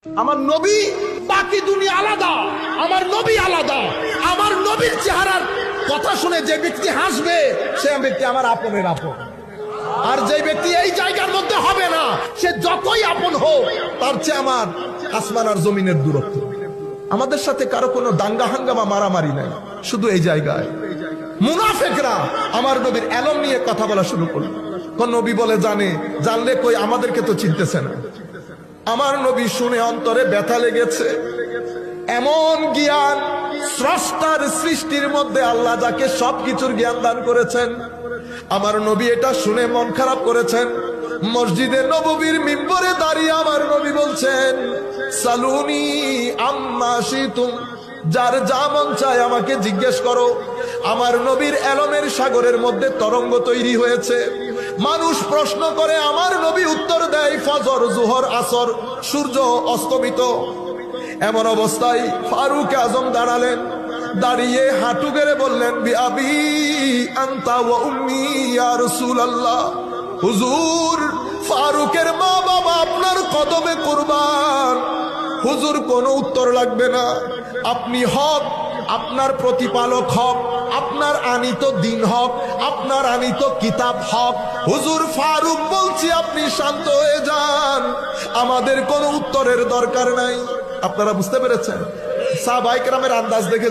আমার নবী বাকি দুনিয়া আলাদা, আমার নবী আলাদা। আমার নবীর চেহারার কথা শুনে যে ব্যক্তি হাসবে সে ব্যক্তি আমার আপনের আপন, আর যে ব্যক্তি এই জায়গার মধ্যে হবে না সে যতই আপন হোক তার চেয়ে আমার আসমান আর জমিনের দূরত্ব। আমাদের সাথে কারো কোনো দাঙ্গা হাঙ্গামা মারামারি নাই, শুধু এই জায়গায় মুনাফিকরা আমার নবীর এলম নিয়ে কথা বলা শুরু করলো। কোন নবী বলে জানলে কই আমাদেরকে তো চিনতেছে না। আমার নবী শুনে অন্তরে ব্যথা লেগেছে। এমন জ্ঞান স্রষ্টার সৃষ্টির মধ্যে আল্লাহ যাকে সবকিছুর জ্ঞান দান করেছেন, আমার নবী এটা শুনে মন খারাপ করেছেন। মসজিদে নববীর মিম্বরে দাঁড়িয়ে আমার নবী বলছেন, সালুনি আম্মা শিতুম, যার যা মন চায় আমাকে জিজ্ঞেস করো। আমার নবীর এলমের সাগরের মধ্যে তরঙ্গ তৈরি হয়েছে। মানুষ প্রশ্ন করে, আমার নবী উত্তর দেয় ফজর, জোহর, আসর, সূর্য অস্তমিত। এমন অবস্থায় ফারুক আজম দাঁড়ালেন, দাঁড়িয়ে হাঁটু গেড়ে বললেন, বিআবি আনতা ওয়া উম্মি ইয়া রাসূলুল্লাহ। হুজুর, ফারুকের মা বাবা আপনার কদমে কুরবান। হুজুর, কোনো উত্তর লাগবে না, আপনি হক, আপনার প্রতিপালক হক, আপনার আনিত দিন হক, আপনার আনিত কিতাব হক। হুজুর ফারুক বলছি, আপনি শান্ত হয়ে যান, আমাদের কোনো উত্তরের দরকার নাই। আপনারা বুঝতে পেরেছেন? সাহাবায়ে কেরামের আন্দাজ দেখে